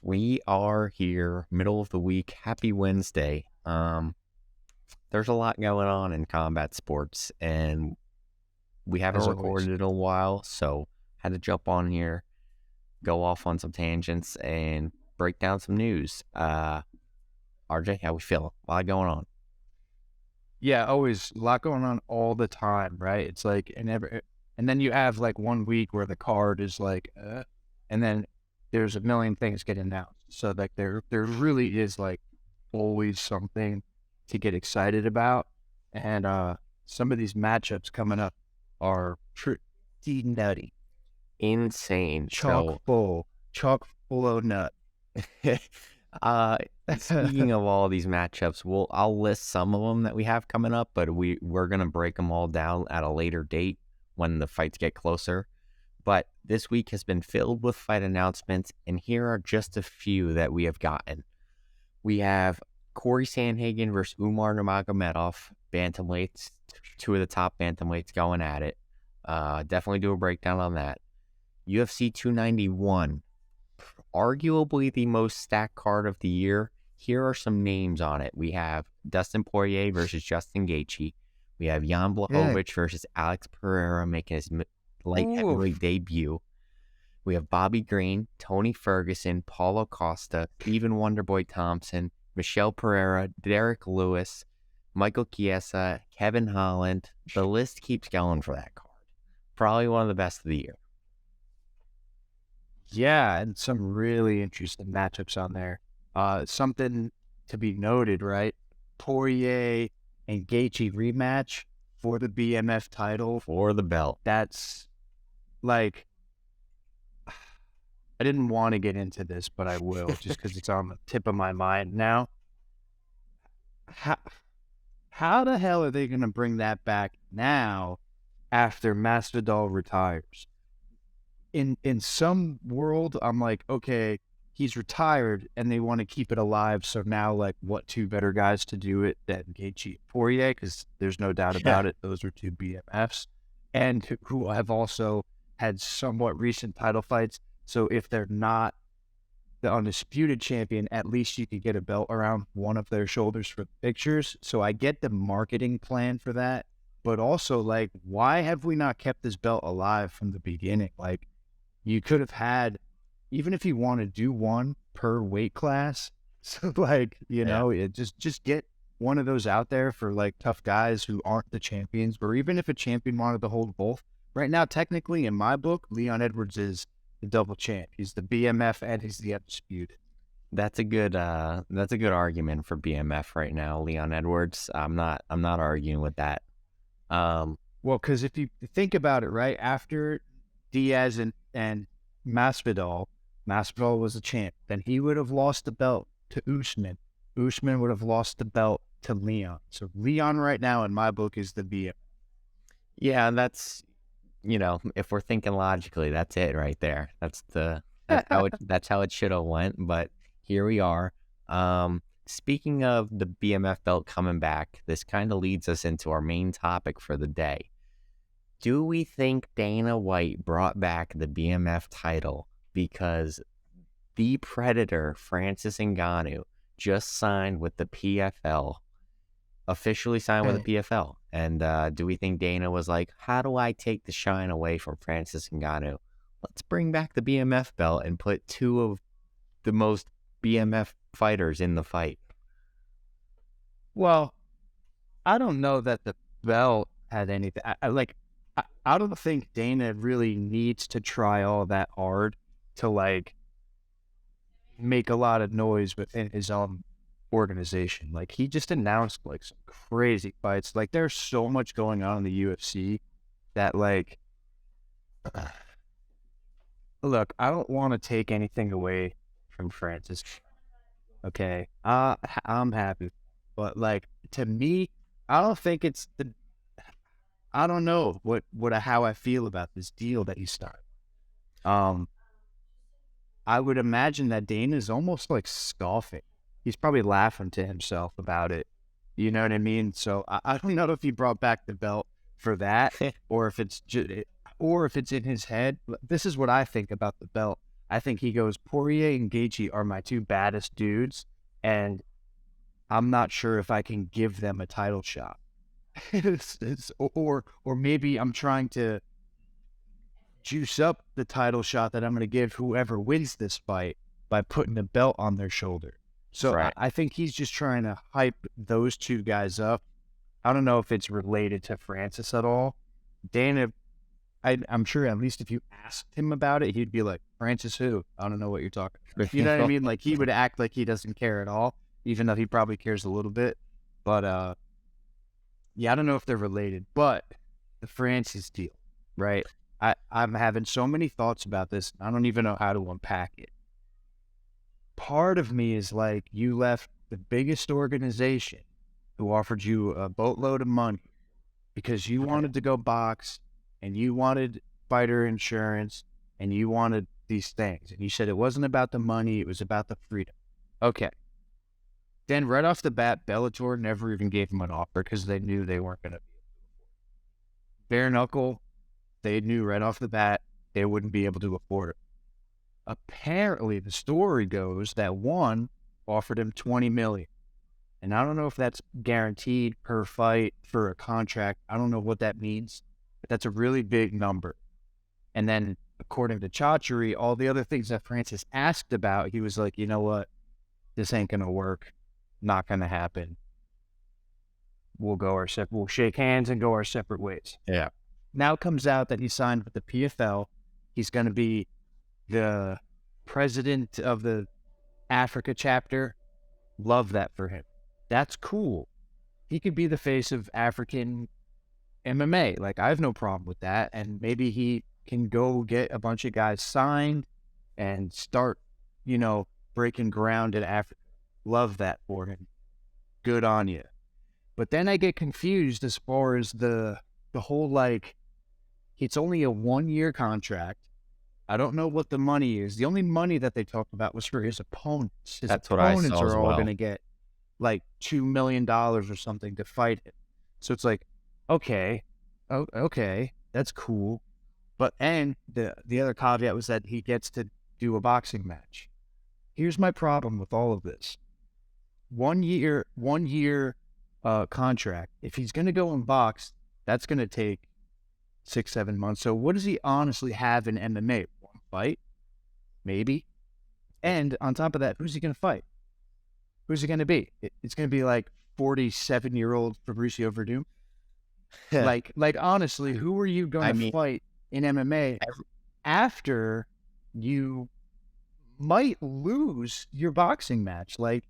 We are here, middle of the week. Happy Wednesday. There's a lot going on in combat sports, and we haven't As always. recorded in a while, so had to jump on here, go off on some tangents, and break down some news. RJ, how we feeling? A lot going on. Yeah, always a lot going on all the time, right? It's like and then you have like 1 week where the card is like, and then there's a million things get announced. So like there really is like always something to get excited about, and some of these matchups coming up are pretty nutty, Insane. chock chock full of nut. Uh, Speaking of all these matchups, I'll list some of them that we have coming up, but we're gonna break them all down at a later date when the fights get closer. But this week has been filled with fight announcements, and here are just a few that we have gotten. We have Corey Sandhagen versus Umar Nurmagomedov, bantamweights, two of the top bantamweights going at it. Definitely do a breakdown on that. UFC 291, arguably the most stacked card of the year. Here are some names on it. We have Dustin Poirier versus Justin Gaethje. We have Jan Yeah. Blachowicz versus Alex Pereira making his light heavyweight debut. We have Bobby Green, Tony Ferguson, Paulo Costa, Stephen Wonderboy Thompson, Michelle Pereira, Derek Lewis, Michael Chiesa, Kevin Holland. The list keeps going for that card. Probably one of the best of the year. Yeah, and some really interesting matchups on there. Something to be noted, right? Poirier and Gaethje rematch for the BMF title. For the belt. That's like, I didn't want to get into this, but I will just because it's on the tip of my mind now. How the hell are they going to bring that back now after Masvidal retires? In some world, I'm like, okay, he's retired and they want to keep it alive. So now, like, what two better guys to do it than Gaethje and Poirier? Because there's no doubt about it. Those are two BMFs and who have also had somewhat recent title fights. So if they're not the undisputed champion, at least you could get a belt around one of their shoulders for the pictures. So I get the marketing plan for that. But also, like, why have we not kept this belt alive from the beginning? Like, you could have had, even if you want to do one per weight class, so like, it just get one of those out there for like tough guys who aren't the champions, or even if a champion wanted to hold both. Right now, technically, in my book, Leon Edwards is the double champ. He's the BMF and he's the undisputed. That's a good argument for BMF right now, Leon Edwards. I'm not arguing with that. Well, because if you think about it, right, after Diaz and Masvidal was a champ. Then he would have lost the belt to Usman. Usman would have lost the belt to Leon. So Leon right now in my book is the BM. Yeah, that's if we're thinking logically, that's it right there. That's how it should have went. But here we are. Speaking of the BMF belt coming back, this kind of leads us into our main topic for the day. Do we think Dana White brought back the BMF title because the Predator, Francis Ngannou, just signed with the PFL, officially signed with the PFL? And do we think Dana was like, how do I take the shine away from Francis Ngannou? Let's bring back the BMF belt and put two of the most BMF fighters in the fight. Well, I don't know that the belt had anything. I don't think Dana really needs to try all that hard to like make a lot of noise within his own organization. Like, he just announced like some crazy fights. Like, there's so much going on in the UFC that, like, look, I don't want to take anything away from Francis. Okay, I'm happy, but like, to me, I don't think it's the. I don't know how I feel about this deal that he started. I would imagine that Dana's almost like scoffing. He's probably laughing to himself about it. You know what I mean? So I don't know if he brought back the belt for that, or if it's in his head. This is what I think about the belt. I think he goes, Poirier and Gaethje are my two baddest dudes, and I'm not sure if I can give them a title shot. Or maybe I'm trying to juice up the title shot that I'm going to give whoever wins this fight by putting the belt on their shoulder. So Right. I think he's just trying to hype those two guys up. I don't know if it's related to Francis at all. Dana, I'm sure at least if you asked him about it, he'd be like, Francis who? I don't know what you're talking about. You know what I mean? Like he would act like he doesn't care at all, even though he probably cares a little bit. But yeah, I don't know if they're related, but the Francis deal, right? I'm having so many thoughts about this. I don't even know how to unpack it. Part of me is like, you left the biggest organization who offered you a boatload of money because you wanted to go box and you wanted fighter insurance and you wanted these things. And you said it wasn't about the money, it was about the freedom. Okay. Then right off the bat, Bellator never even gave him an offer because they knew they weren't going to. Bare knuckle, they knew right off the bat they wouldn't be able to afford it. Apparently, the story goes that one offered him $20 million. And I don't know if that's guaranteed per fight for a contract. I don't know what that means, but that's a really big number. And then, according to Chachery, all the other things that Francis asked about, he was like, you know what? This ain't going to work. Not going to happen. We'll shake hands and go our separate ways. Yeah. Now it comes out that he signed with the PFL. He's going to be the president of the Africa chapter. Love that for him. That's cool. He could be the face of African MMA. Like, I have no problem with that. And maybe he can go get a bunch of guys signed and start, breaking ground in Africa. Love that for him. Good on you. But then I get confused as far as the whole, like, it's only a 1-year contract. I don't know what the money is. The only money that they talked about was for his opponents. That's what I Opponents saw as are all well. going to get like $2 million or something to fight him. So it's like, okay, that's cool. And the other caveat was that he gets to do a boxing match. Here's my problem with all of this. 1 year contract. If he's going to go and box, that's going to take 6-7 months. So what does he honestly have in MMA? One fight? Maybe. And on top of that, who's he going to fight? Who's it going to be? It's going to be like 47-year-old Fabricio Verdum. like honestly, who are you going to fight in MMA after you might lose your boxing match? Like,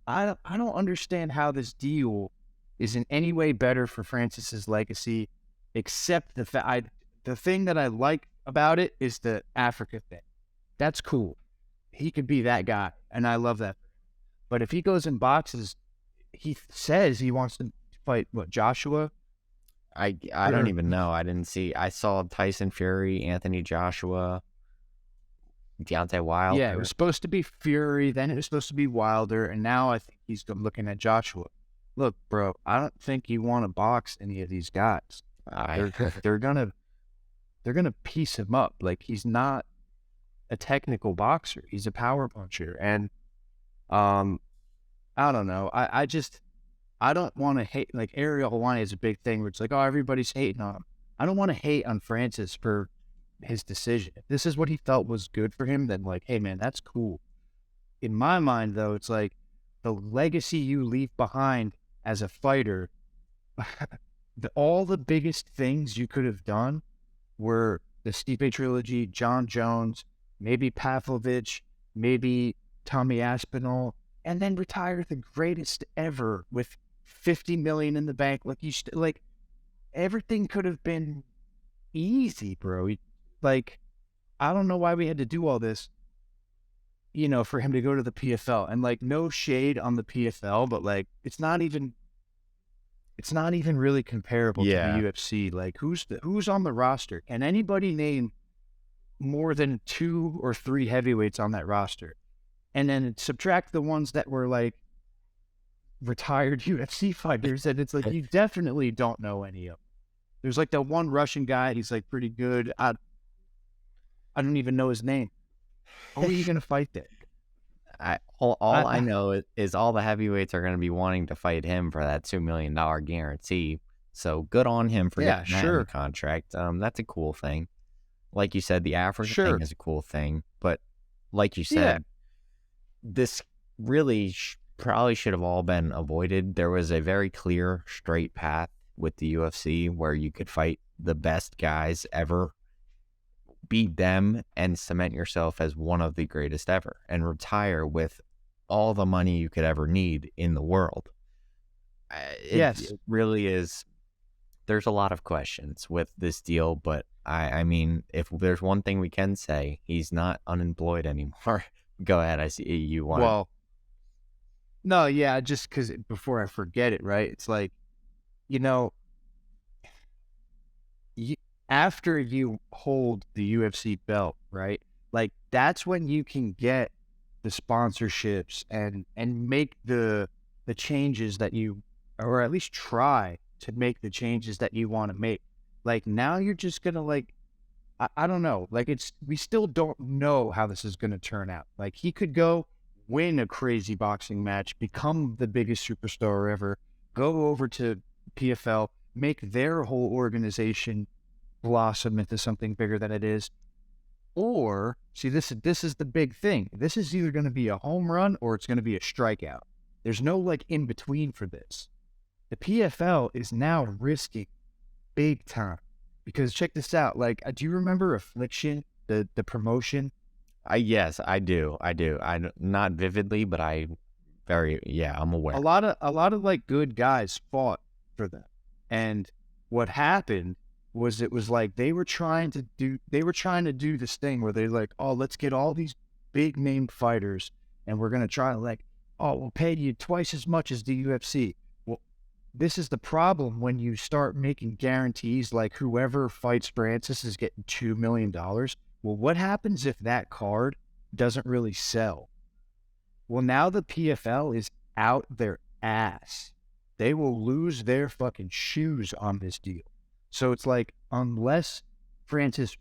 I don't understand how this deal is in any way better for Francis's legacy, except the thing that I like about it is the Africa thing. That's cool. He could be that guy, and I love that. But if he goes and boxes, he says he wants to fight, Joshua? I don't even know. I didn't see. I saw Tyson Fury, Anthony Joshua, Deontay Wilder. Yeah, it was supposed to be Fury, then it was supposed to be Wilder, and now I think he's looking at Joshua. Look, bro, I don't think you want to box any of these guys. They're gonna piece him up. Like, he's not a technical boxer. He's a power puncher. And I don't know. I don't want to hate. Like, Ariel Hawani is a big thing where it's like, oh, everybody's hating on him. I don't want to hate on Francis for his decision. If this is what he felt was good for him, then, like, hey, man, that's cool. In my mind, though, it's like the legacy you leave behind as a fighter, all the biggest things you could have done were the Stipe trilogy, John Jones, maybe Pavlovich, maybe Tommy Aspinall, and then retire the greatest ever with $50 million in the bank. Like, everything could have been easy, bro. Like, I don't know why we had to do all this, for him to go to the PFL. And, like, no shade on the PFL, but, like, it's not even really comparable to the UFC. Like, who's on the roster? Can anybody name more than 2 or 3 heavyweights on that roster? And then subtract the ones that were, like, retired UFC fighters, and it's like, you definitely don't know any of them. There's, like, the one Russian guy, he's, like, pretty good. I don't even know his name. Who are you gonna fight there? All I I know is all the heavyweights are going to be wanting to fight him for that $2 million guarantee. So good on him for yeah, getting that in the sure, contract. That's a cool thing. Like you said, the Africa thing sure, is a cool thing, but like you yeah, said, this really probably should have all been avoided. There was a very clear, straight path with the UFC where you could fight the best guys ever, beat them, and cement yourself as one of the greatest ever, and retire with all the money you could ever need in the world. yes. It really is. There's a lot of questions with this deal, but I mean, if there's one thing we can say, he's not unemployed anymore. Go ahead. I see you want. Well, no, yeah, just because before I forget it, right? It's like, you know, you, after you hold the UFC belt, right? Like that's when you can get the sponsorships and make the changes that you, or at least try to make the changes that you want to make. Like now you're just gonna like I don't know. Like we still don't know how this is gonna turn out. Like he could go win a crazy boxing match, become the biggest superstar ever, go over to PFL, make their whole organization blossom into something bigger than it is. Or see, this is the big thing. This is either going to be a home run or it's going to be a strikeout. There's no like in between for this. The PFL is now risking big time because check this out. Like, do you remember Affliction, the promotion? Yes, I do. I do. Not vividly, but I'm aware. A lot of like good guys fought for them, and what happened was it was like they were trying to do this thing where they're like, oh, let's get all these big name fighters, and we're gonna try like, oh, we'll pay you twice as much as the UFC. Well, this is the problem when you start making guarantees like whoever fights Francis is getting $2 million. Well, what happens if that card doesn't really sell? Well, now the PFL is out their ass. They will lose their fucking shoes on this deal. So it's like, unless Francis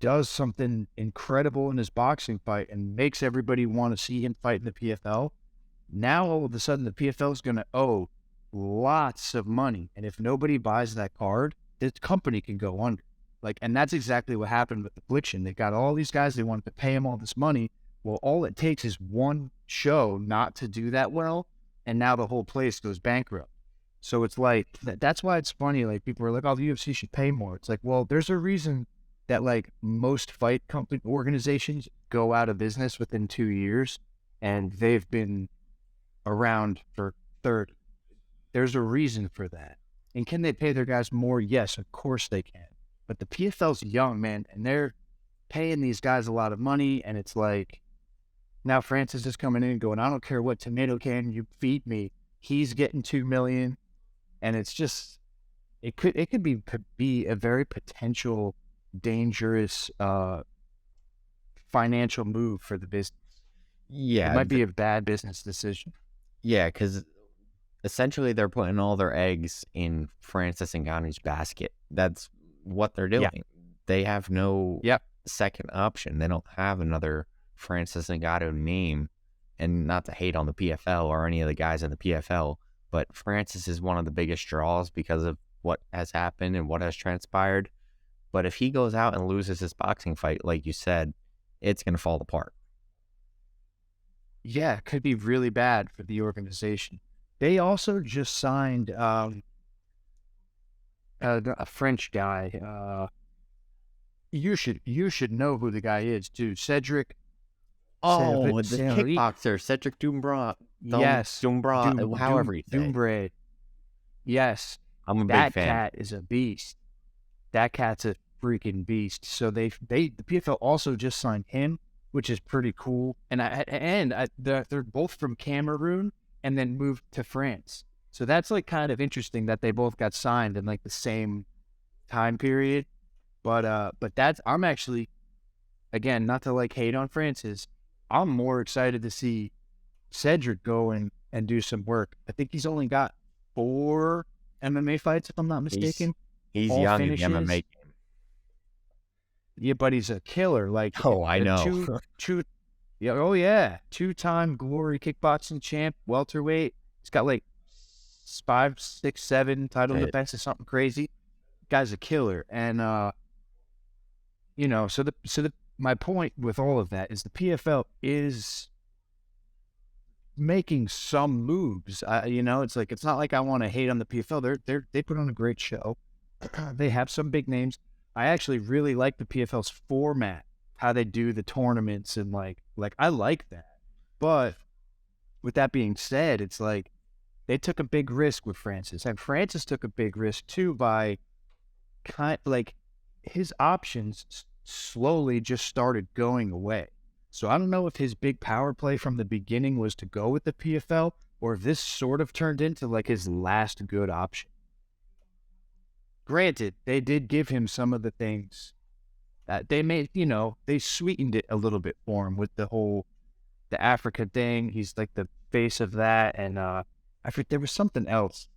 does something incredible in his boxing fight and makes everybody want to see him fight in the PFL, now all of a sudden the PFL is going to owe lots of money. And if nobody buys that card, the company can go under. Like, and that's exactly what happened with Affliction. They got all these guys, they wanted to pay them all this money. Well, all it takes is one show not to do that well, and now the whole place goes bankrupt. So it's like that's why it's funny. Like people are like, "Oh, the UFC should pay more." It's like, well, there's a reason that like most fight company organizations go out of business within 2 years, and they've been around for 30. There's a reason for that. And can they pay their guys more? Yes, of course they can. But the PFL's young, man, and they're paying these guys a lot of money, and it's like now Francis is coming in and going, I don't care what tomato can you feed me. He's getting 2 million, and it's just it could be a very potential dangerous financial move for the business. It Yeah, might be a bad business decision. yeah, because essentially they're putting all their eggs in Francis Ngannou's basket. That's what they're Yeah. doing. They have no Yep. second option. They don't have another Francis Ngannou name. And not to hate on the PFL or any of the guys in the PFL, but Francis is one of the biggest draws because of what has happened and what has transpired. But if he goes out and loses his boxing fight, like you said, it's going to fall apart. Yeah, it could be really bad for the organization. They also just signed a French guy. You should know who the guy is too. Cedric Oh, the Saint. kickboxer, Cedric Doumbra, Yes, however you say it. Dumbre. Yes, I'm a big that fan. cat is a beast. That cat's a freaking beast. So the PFL also just signed him, which is pretty cool. They're both from Cameroon and then moved to France. So that's like kind of interesting that they both got signed in like the same time period. But that's I'm actually, again, not to like hate on Francis, I'm more excited to see Cedric go and do some work. I think he's only got 4 MMA fights, if I'm not He's mistaken. he's All young in the finishes. MMA game. Yeah, but he's a killer. Like Oh, I a know. two, yeah, oh yeah, 2-time glory kickboxing champ, welterweight. He's got like 5, 6, 7 title It- defenses, something crazy. Guy's a killer, and my point with all of that is the PFL is making some moves. It's like it's not like I want to hate on the PFL. They put on a great show. They have some big names. I actually really like the PFL's format, how they do the tournaments, and like I like that. But with that being said, it's like they took a big risk with Francis, and Francis took a big risk too by like his options slowly just started going away. So I don't know if his big power play from the beginning was to go with the PFL or if this sort of turned into like his last good option. Granted, they did give him some of the things that they made, they sweetened it a little bit for him with the Africa thing. He's like the face of that. And I forget, there was something else.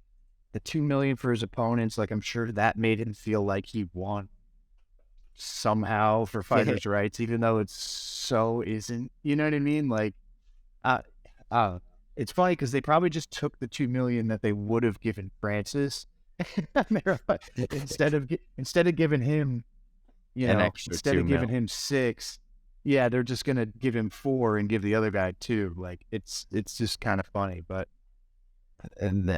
The 2 million for his opponents, like I'm sure that made him feel like he won somehow for fighters' rights, even though it so isn't. You know what I mean? Like, uh, uh it's funny because they probably just took the 2 million that they would have given Francis, instead of giving him, An extra instead two of giving mil. him 6. Yeah, they're just gonna give him 4 and give the other guy 2. Like it's just kind of funny, but And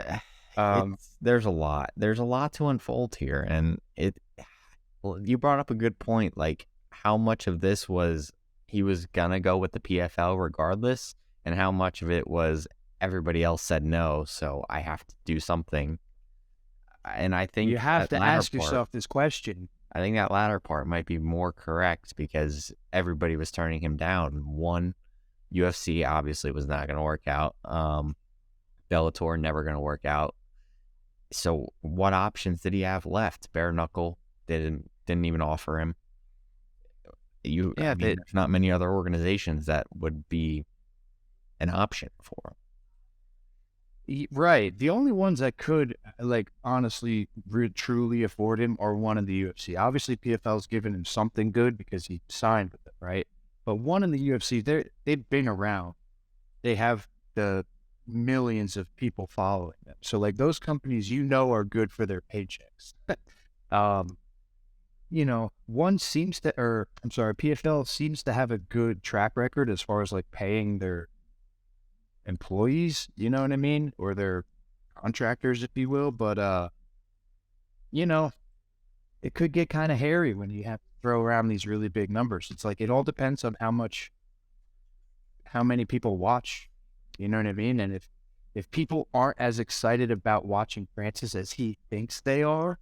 um, there's a lot. There's a lot to unfold here, and well, you brought up a good point. Like how much of this was he was gonna go with the PFL regardless, and how much of it was everybody else said no, so I have to do something. And you have to ask yourself this question. I think that latter part might be more correct because everybody was turning him down. One, UFC obviously was not going to work out. Bellator never going to work out. So what options did he have left? Bare knuckle didn't even offer him. Yeah, There's not many other organizations that would be an option for him. right. The only ones that could, like, honestly, truly afford him are one in the UFC. Obviously, PFL's given him something good because he signed with it, right? But one in the UFC, they've been around. They have the millions of people following them. So, like, those companies, are good for their paychecks. um, one seems to, or I'm sorry, PFL seems to have a good track record as far as like paying their employees, you know what I mean? Or their contractors, if you will. But, you know, it could get kind of hairy when you have to throw around these really big numbers. It's like, it all depends on how many people watch, you know what I mean? And if people aren't as excited about watching Francis as he thinks they are,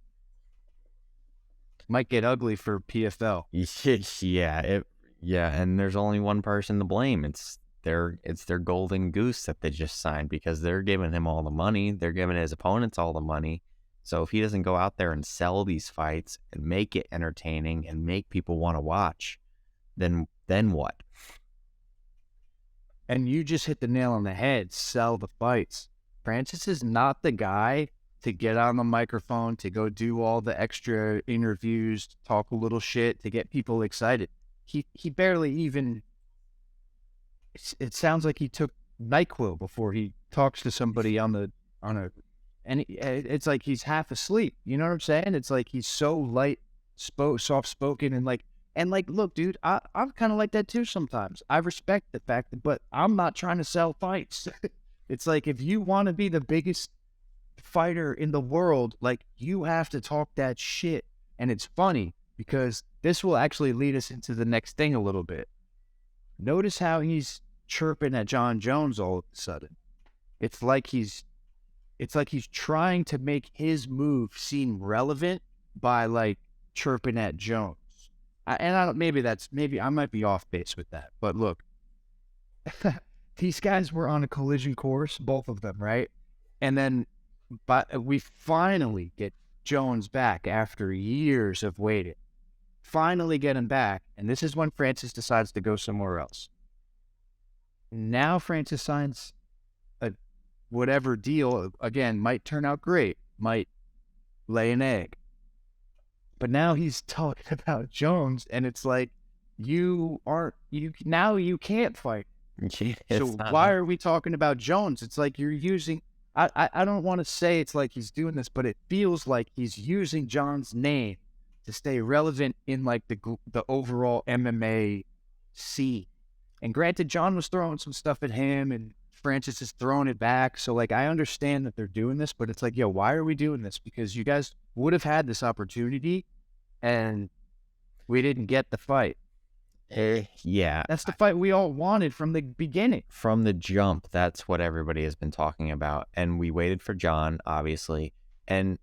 it might get ugly for PFL. Yeah, and there's only one person to blame. It's their golden goose that they just signed because they're giving him all the money. They're giving his opponents all the money. So if he doesn't go out there and sell these fights and make it entertaining and make people want to watch, then what? And you just hit the nail on the head. Sell the fights. Francis is not the guy to get on the microphone, to go do all the extra interviews, to talk a little shit, to get people excited. He barely even. It sounds like he took NyQuil before he talks to somebody on a, and it's like he's half asleep. You know what I'm saying? It's like he's so soft spoken, and look, dude, I'm kind of like that too sometimes. I respect the fact that, but I'm not trying to sell fights. It's like if you want to be the biggest fighter in the world, like you have to talk that shit. And it's funny because this will actually lead us into the next thing a little bit. Notice how he's chirping at John Jones all of a sudden. It's like he's trying to make his move seem relevant by like chirping at Jones. Maybe I might be off base with that, but look, these guys were on a collision course, both of them, right? And then, but we finally get Jones back after years of waiting. Finally get him back, and this is when Francis decides to go somewhere else. Now Francis signs a whatever deal, again, might turn out great, might lay an egg. But now he's talking about Jones, and it's like, you can't fight. It's So not why happening. are we talking about Jones? It's like you're using. I don't want to say it's like he's doing this, but it feels like he's using John's name to stay relevant in like the overall MMA scene. And granted, John was throwing some stuff at him, and Francis is throwing it back. So like, I understand that they're doing this, but it's like, yo, why are we doing this? Because you guys would have had this opportunity, and we didn't get the fight. Yeah, That's the fight we all wanted from the beginning. from the jump, that's what everybody has been talking about. And we waited for John, obviously. And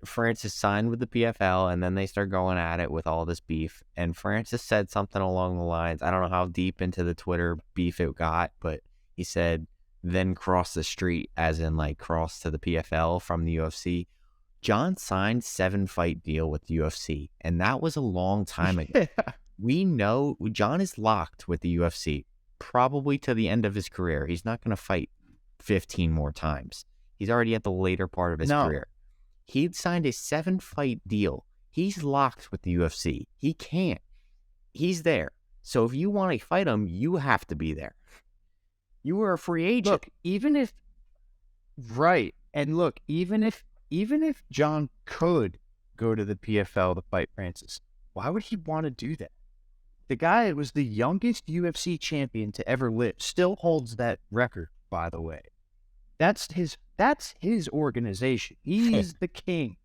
Francis signed with the PFL, and then they start going at it with all this beef. And Francis said something along the lines, I don't know how deep into the Twitter beef it got, but he said, then cross the street, as in like cross to the PFL from the UFC. John signed 7-fight deal with the UFC, and that was a long time ago. We know John is locked with the UFC probably to the end of his career. He's not going to fight 15 more times. He's already at the later part of his No. career. He'd signed a 7-fight deal. He's locked with the UFC. He can't. He's there. So if you want to fight him, you have to be there. You were a free agent. Look, even if even if John could go to the PFL to fight Francis, why would he want to do that? The guy was the youngest UFC champion to ever live. Still holds that record, by the way. That's his organization. He's the king.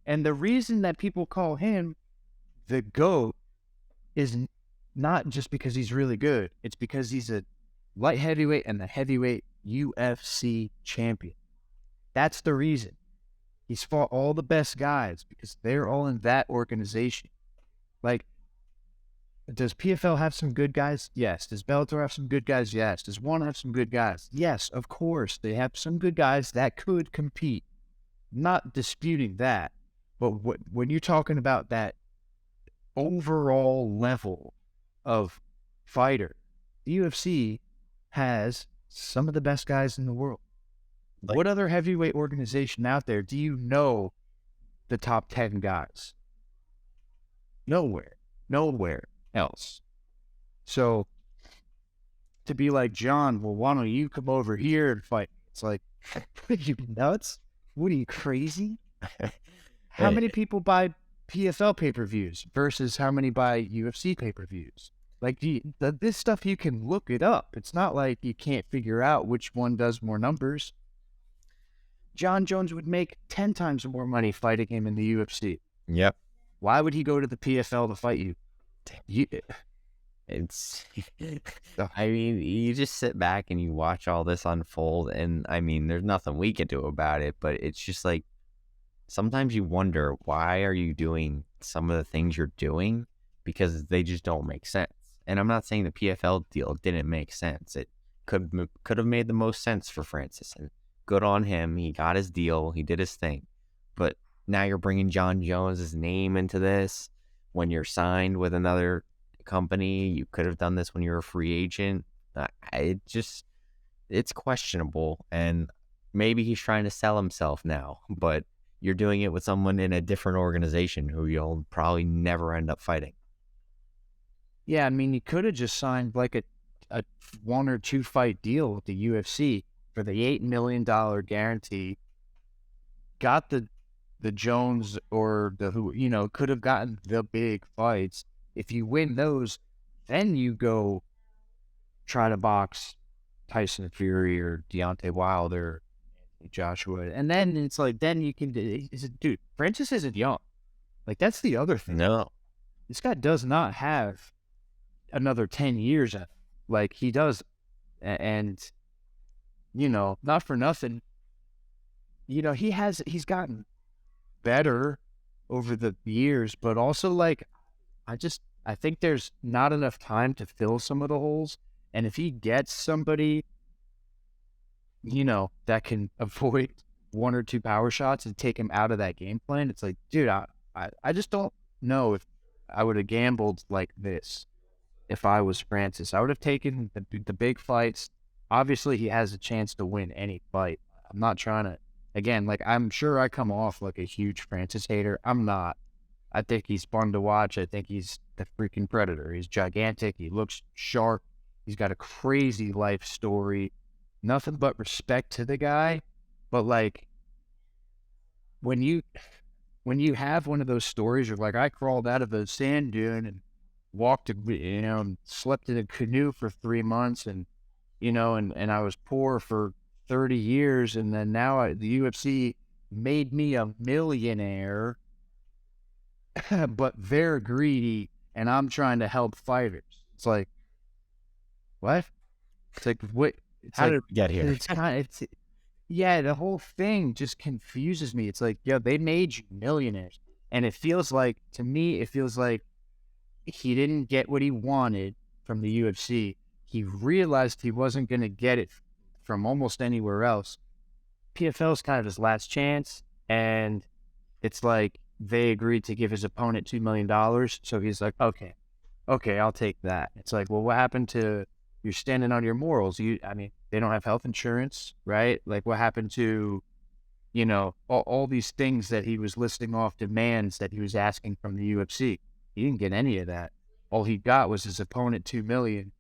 And the reason that people call him the GOAT is not just because he's really good. It's because he's a light heavyweight and the heavyweight UFC champion. That's the reason. He's fought all the best guys because they're all in that organization. Like, does PFL have some good guys? Yes. Does Bellator have some good guys? Yes. Does ONE have some good guys? Yes, of course. They have some good guys that could compete. Not disputing that. But when you're talking about that overall level of fighter, the UFC has some of the best guys in the world. Like, what other heavyweight organization out there do you know the top 10 guys? Nowhere else. So to be like, John, well, why don't you come over here and fight? It's like, what are you nuts? What are you, crazy? How many people buy PFL pay-per-views versus how many buy UFC pay-per-views? Like, this stuff, you can look it up. It's not like you can't figure out which one does more numbers. John Jones would make 10 times more money fighting him in the UFC. Yep. Why would he go to the PFL to fight you? It's, I mean, you just sit back and you watch all this unfold, and I mean, there's nothing we can do about it, but it's just like, sometimes you wonder, why are you doing some of the things you're doing? Because they just don't make sense. And I'm not saying the PFL deal didn't make sense. It could have made the most sense for Francis, and good on him. He got his deal. He did his thing. But now you're bringing John Jones's name into this when you're signed with another company. You could have done this when you're a free agent. It's questionable. And maybe he's trying to sell himself now, but you're doing it with someone in a different organization who you'll probably never end up fighting. Yeah, I mean, you could have just signed like a 1 or 2 fight deal with the UFC for the $8 million guarantee. Got the Jones or the who, could have gotten the big fights. If you win those, then you go try to box Tyson Fury or Deontay Wilder, Joshua, and then it's like, then you can, dude, Francis isn't young. Like, that's the other thing. No. This guy does not have another 10 years like he does. And, not for nothing, he's gotten better over the years, but also, like, I think there's not enough time to fill some of the holes. And if he gets somebody, that can avoid 1 or 2 power shots and take him out of that game plan, it's like, dude, I just don't know if I would have gambled like this if I was Francis. I would have taken the big fights. Obviously, he has a chance to win any fight. I'm not trying to, again, like, I'm sure I come off like a huge Francis hater. I'm not. I think he's fun to watch. I think he's the freaking predator. He's gigantic. He looks sharp. He's got a crazy life story. Nothing but respect to the guy. But like when you have one of those stories, you're like, I crawled out of a sand dune and walked, and slept in a canoe for 3 months, and and I was poor for 30 years, and then now the UFC made me a millionaire, but they're greedy, and I'm trying to help fighters. It's like, what? It's like, what? It's How like, did we get here? yeah, the whole thing just confuses me. It's like, yeah, they made you millionaires. And it feels like, to me, it feels like he didn't get what he wanted from the UFC. He realized he wasn't going to get it from almost anywhere else. PFL is kind of his last chance. And it's like they agreed to give his opponent $2 million. So he's like, okay, I'll take that. It's like, well, what happened to you're standing on your morals? I mean, they don't have health insurance, right? Like, what happened to, all these things that he was listing off, demands that he was asking from the UFC? He didn't get any of that. All he got was his opponent $2 million,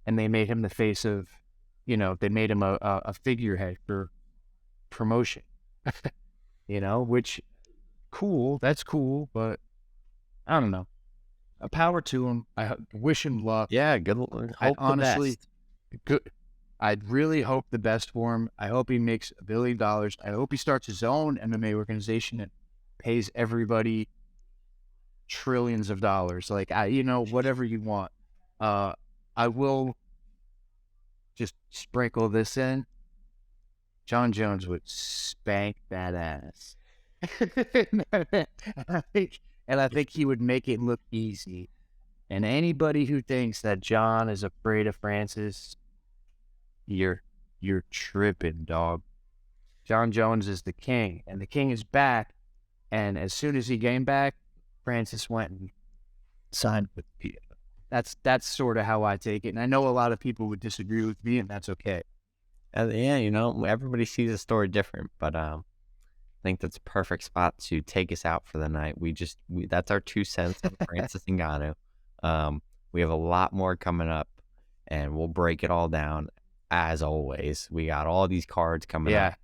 and they made him the face of, they made him a figurehead for promotion. Which cool, that's cool, but I don't know. A power to him. I wish him luck. Yeah, good. I Hope honestly, the best. good. I'd really hope the best for him. I hope he makes $1 billion. I hope he starts his own MMA organization and pays everybody trillions of dollars. Like, whatever you want. I will just sprinkle this in. John Jones would spank that ass. and I think he would make it look easy. And anybody who thinks that John is afraid of Francis, you're tripping, dog. John Jones is the king, and the king is back. And as soon as he came back, Francis went and signed with PFL. That's sort of how I take it. And I know a lot of people would disagree with me, and that's okay. Yeah, everybody sees the story different, but I think that's a perfect spot to take us out for the night. That's our 2 cents on Francis Ngannou. We have a lot more coming up, and we'll break it all down as always. We got all these cards coming up.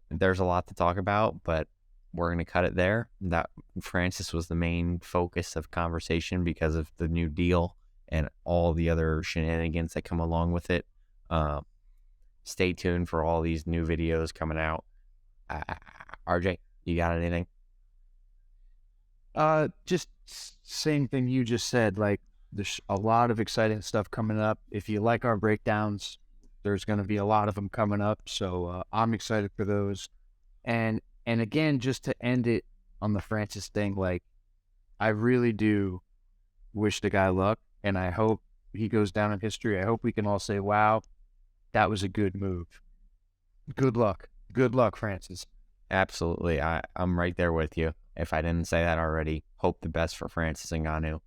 There's a lot to talk about, but we're going to cut it there. That Francis was the main focus of conversation because of the new deal and all the other shenanigans that come along with it. Stay tuned for all these new videos coming out. RJ, you got anything? Just same thing you just said. Like, there's a lot of exciting stuff coming up. If you like our breakdowns, there's going to be a lot of them coming up. So I'm excited for those. And again, just to end it on the Francis thing, like, I really do wish the guy luck, and I hope he goes down in history. I hope we can all say, wow, that was a good move. Good luck. Good luck, Francis. Absolutely. I'm right there with you. If I didn't say that already, hope the best for Francis Ngannou.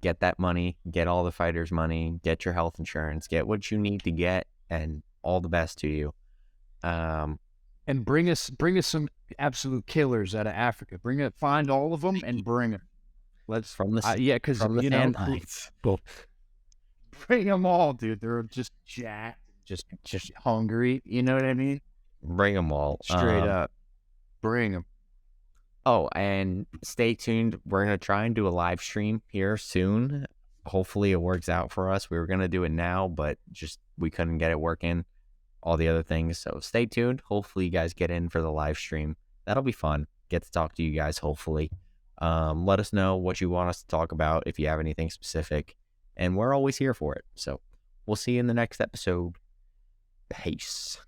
Get that money, get all the fighters' money, get your health insurance, get what you need to get, and all the best to you. And bring us some absolute killers out of Africa. Find all of them and bring them. Let's because bring them all, dude. They're just jacked, just hungry. You know what I mean? Bring them all, straight up. Bring them. Oh, and stay tuned. We're gonna try and do a live stream here soon. Hopefully, it works out for us. We were gonna do it now, but just we couldn't get it working. All the other things. So stay tuned. Hopefully, you guys get in for the live stream. That'll be fun. Get to talk to you guys. Hopefully. Let us know what you want us to talk about if you have anything specific, and we're always here for it. So we'll see you in the next episode. Peace.